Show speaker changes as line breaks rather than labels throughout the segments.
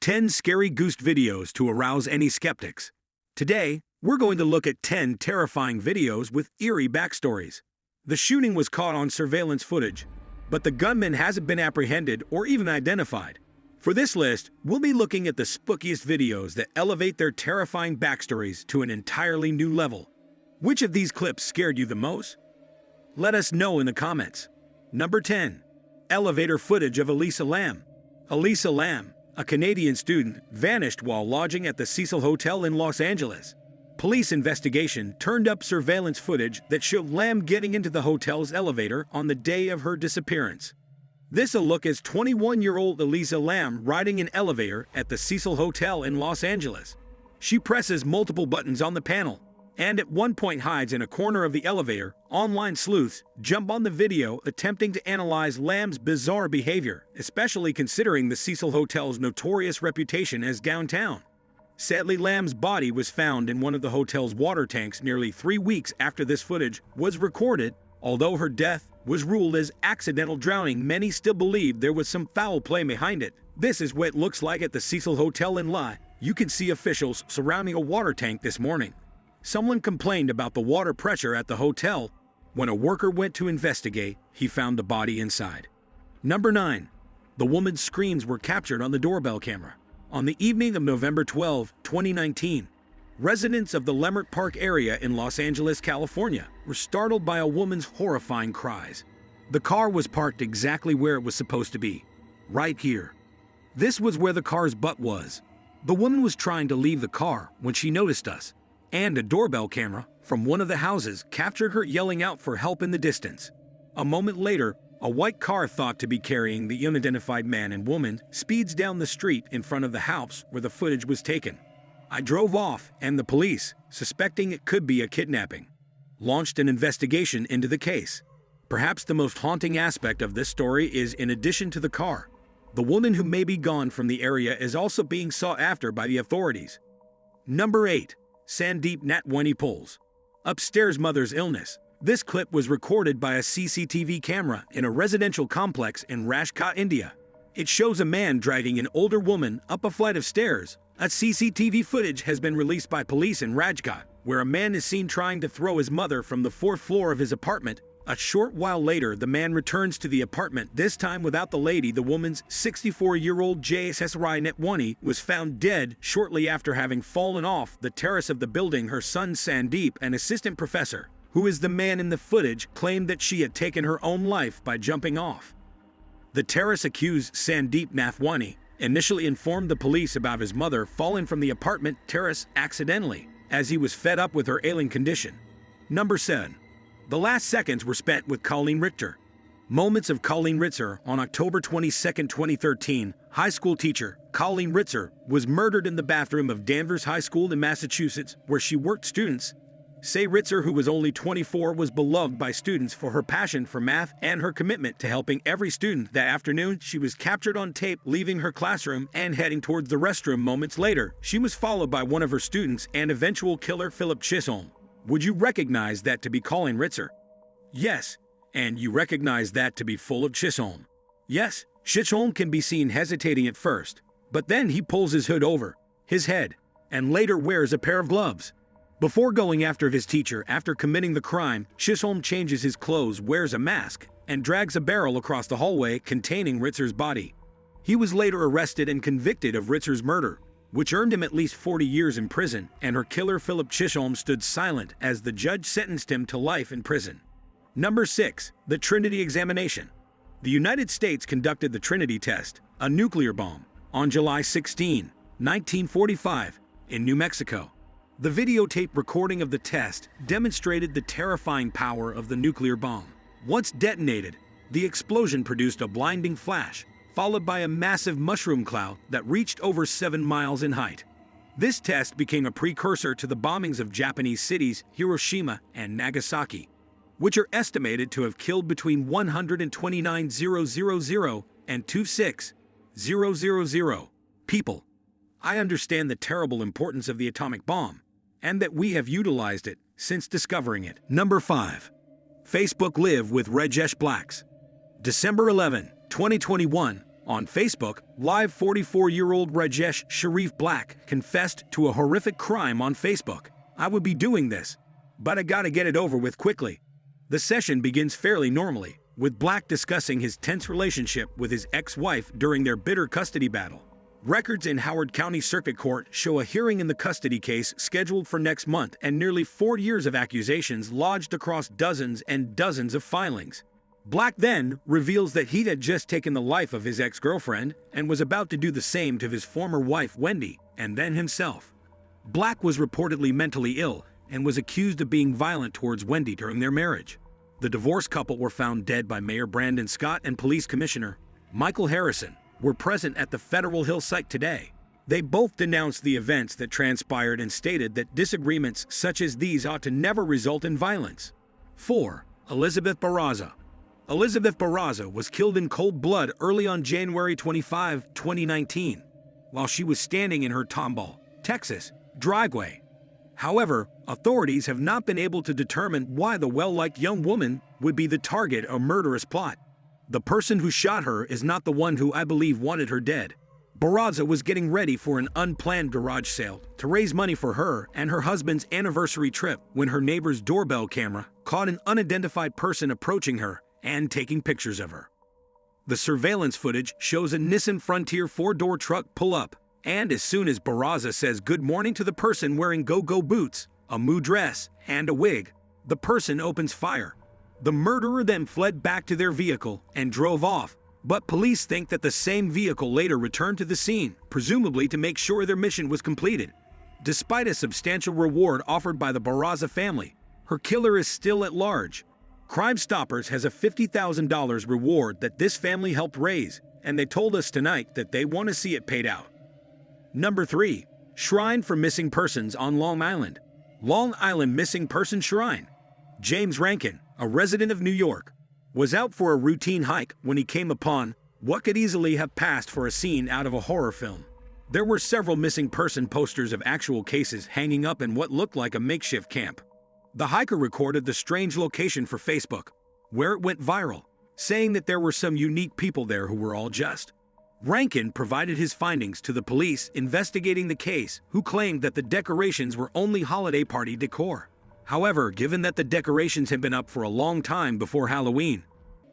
10 Scary Ghost Videos to Arouse Any Skeptics. Today, we're going to look at 10 terrifying videos with eerie backstories. The shooting was caught on surveillance footage, but the gunman hasn't been apprehended or even identified. For this list, we'll be looking at the spookiest videos that elevate their terrifying backstories to an entirely new level. Which of these clips scared you the most? Let us know in the comments. Number 10. Elevator footage of Elisa Lam. Elisa Lam, a Canadian student, vanished while lodging at the Cecil Hotel in Los Angeles. Police investigation turned up surveillance footage that showed Lam getting into the hotel's elevator on the day of her disappearance. This a look as 21-year-old Elisa Lam riding an elevator at the Cecil Hotel in Los Angeles. She presses multiple buttons on the panel, and at one point hides in a corner of the elevator. Online sleuths jump on the video attempting to analyze Lam's bizarre behavior, especially considering the Cecil Hotel's notorious reputation as downtown. Sadly, Lam's body was found in one of the hotel's water tanks nearly 3 weeks after this footage was recorded. Although her death was ruled as accidental drowning, many still believe there was some foul play behind it. This is what it looks like at the Cecil Hotel in La. You can see officials surrounding a water tank this morning. Someone complained about the water pressure at the hotel. When a worker went to investigate, he found the body inside. Number 9. The woman's screams were captured on the doorbell camera. On the evening of November 12, 2019, residents of the Leimert Park area in Los Angeles, California, were startled by a woman's horrifying cries. The car was parked exactly where it was supposed to be, right here. This was where the car's butt was. The woman was trying to leave the car when she noticed us, and a doorbell camera from one of the houses captured her yelling out for help in the distance. A moment later, a white car thought to be carrying the unidentified man and woman speeds down the street in front of the house where the footage was taken. I drove off, and the police, suspecting it could be a kidnapping, launched an investigation into the case. Perhaps the most haunting aspect of this story is, in addition to the car, the woman who may be gone from the area is also being sought after by the authorities. Number 8. Sandeep Nathwani pulls. Upstairs mother's illness. This clip was recorded by a CCTV camera in a residential complex in Rajkot, India. It shows a man dragging an older woman up a flight of stairs. A CCTV footage has been released by police in Rajkot, where a man is seen trying to throw his mother from the 4th floor of his apartment. A short while later, the man returns to the apartment, this time without the lady. The woman's 64-year-old J.S.S.R.I. Nathwani was found dead shortly after having fallen off the terrace of the building. Her son Sandeep, an assistant professor, who is the man in the footage, claimed that she had taken her own life by jumping off. The terrace accused Sandeep Nathwani initially informed the police about his mother falling from the apartment terrace accidentally, as he was fed up with her ailing condition. Number 7. The last seconds were spent with Colleen Ritzer. Moments of Colleen Ritzer. On October 22, 2013, high school teacher Colleen Ritzer was murdered in the bathroom of Danvers High School in Massachusetts, where she worked. Students say Ritzer, who was only 24, was beloved by students for her passion for math and her commitment to helping every student. That afternoon, she was captured on tape leaving her classroom and heading towards the restroom. Moments later, she was followed by one of her students and eventual killer, Philip Chisholm. Would you recognize that to be Colleen Ritzer? Yes. And you recognize that to be full of Chisholm? Yes. Chisholm can be seen hesitating at first, but then he pulls his hood over his head and later wears a pair of gloves. Before going after his teacher after committing the crime, Chisholm changes his clothes, wears a mask, and drags a barrel across the hallway containing Ritzer's body. He was later arrested and convicted of Ritzer's murder, which earned him at least 40 years in prison, and her killer Philip Chisholm stood silent as the judge sentenced him to life in prison. Number 6. The Trinity examination. The United States conducted the Trinity test, a nuclear bomb, on July 16, 1945, in New Mexico. The videotape recording of the test demonstrated the terrifying power of the nuclear bomb. Once detonated, the explosion produced a blinding flash, followed by a massive mushroom cloud that reached over 7 miles in height. This test became a precursor to the bombings of Japanese cities Hiroshima and Nagasaki, which are estimated to have killed between 129,000 and 26,000 people. I understand the terrible importance of the atomic bomb, and that we have utilized it since discovering it. Number 5. Facebook Live with Rajesh Blacks. December 11, 2021, On Facebook, live 44-year-old Rajesh Sharif Black confessed to a horrific crime on Facebook. "I would be doing this, but I gotta get it over with quickly." The session begins fairly normally, with Black discussing his tense relationship with his ex-wife during their bitter custody battle. Records in Howard County Circuit Court show a hearing in the custody case scheduled for next month and nearly 4 years of accusations lodged across dozens and dozens of filings. Black then reveals that he had just taken the life of his ex-girlfriend and was about to do the same to his former wife Wendy and then himself. Black was reportedly mentally ill and was accused of being violent towards Wendy during their marriage. The divorced couple were found dead by Mayor Brandon Scott and Police Commissioner Michael Harrison were present at the Federal Hill site today. They both denounced the events that transpired and stated that disagreements such as these ought to never result in violence. 4. Elizabeth Barraza. Elizabeth Barraza was killed in cold blood early on January 25, 2019, while she was standing in her Tomball, Texas, driveway. However, authorities have not been able to determine why the well-liked young woman would be the target of a murderous plot. The person who shot her is not the one who I believe wanted her dead. Barraza was getting ready for an unplanned garage sale to raise money for her and her husband's anniversary trip when her neighbor's doorbell camera caught an unidentified person approaching her and taking pictures of her. The surveillance footage shows a Nissan Frontier 4-door truck pull up, and as soon as Barraza says good morning to the person wearing go-go boots, a moo dress, and a wig, the person opens fire. The murderer then fled back to their vehicle and drove off, but police think that the same vehicle later returned to the scene, presumably to make sure their mission was completed. Despite a substantial reward offered by the Barraza family, her killer is still at large. Crime Stoppers has a $50,000 reward that this family helped raise, and they told us tonight that they want to see it paid out. Number 3. Shrine for Missing Persons on Long Island. Long Island Missing Person Shrine. James Rankin, a resident of New York, was out for a routine hike when he came upon what could easily have passed for a scene out of a horror film. There were several missing person posters of actual cases hanging up in what looked like a makeshift camp. The hiker recorded the strange location for Facebook, where it went viral, saying that there were some unique people there who were all just. Rankin provided his findings to the police investigating the case, who claimed that the decorations were only holiday party decor. However, given that the decorations had been up for a long time before Halloween,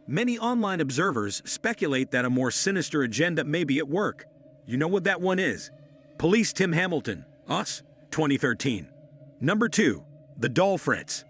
many online observers speculate that a more sinister agenda may be at work. You know what that one is? Police Tim Hamilton, Us, 2013. Number 2. The Doll Fritz.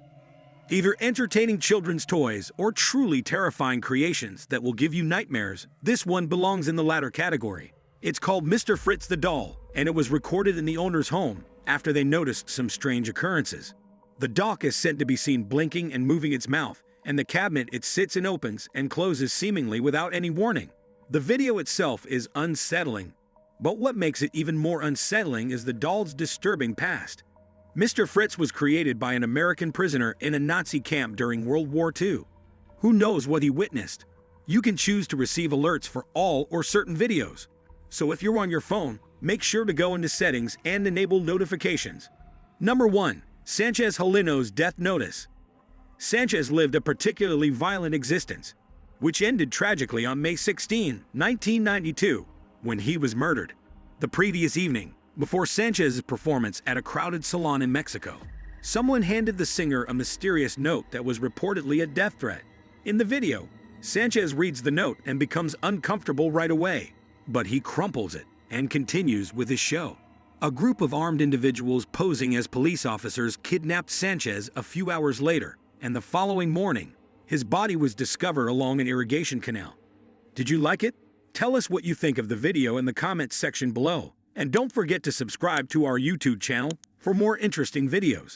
Either entertaining children's toys or truly terrifying creations that will give you nightmares, this one belongs in the latter category. It's called Mr. Fritz the Doll, and it was recorded in the owner's home after they noticed some strange occurrences. The doll is said to be seen blinking and moving its mouth, and the cabinet it sits and opens and closes seemingly without any warning. The video itself is unsettling, but what makes it even more unsettling is the doll's disturbing past. Mr. Fritz was created by an American prisoner in a Nazi camp during World War II. Who knows what he witnessed? You can choose to receive alerts for all or certain videos. So if you're on your phone, make sure to go into settings and enable notifications. Number 1. Sanchez Heleno's death notice. Sanchez lived a particularly violent existence, which ended tragically on May 16, 1992, when he was murdered. The previous evening, before Sanchez's performance at a crowded salon in Mexico, someone handed the singer a mysterious note that was reportedly a death threat. In the video, Sanchez reads the note and becomes uncomfortable right away, but he crumples it and continues with his show. A group of armed individuals posing as police officers kidnapped Sanchez a few hours later, and the following morning, his body was discovered along an irrigation canal. Did you like it? Tell us what you think of the video in the comments section below. And don't forget to subscribe to our YouTube channel for more interesting videos.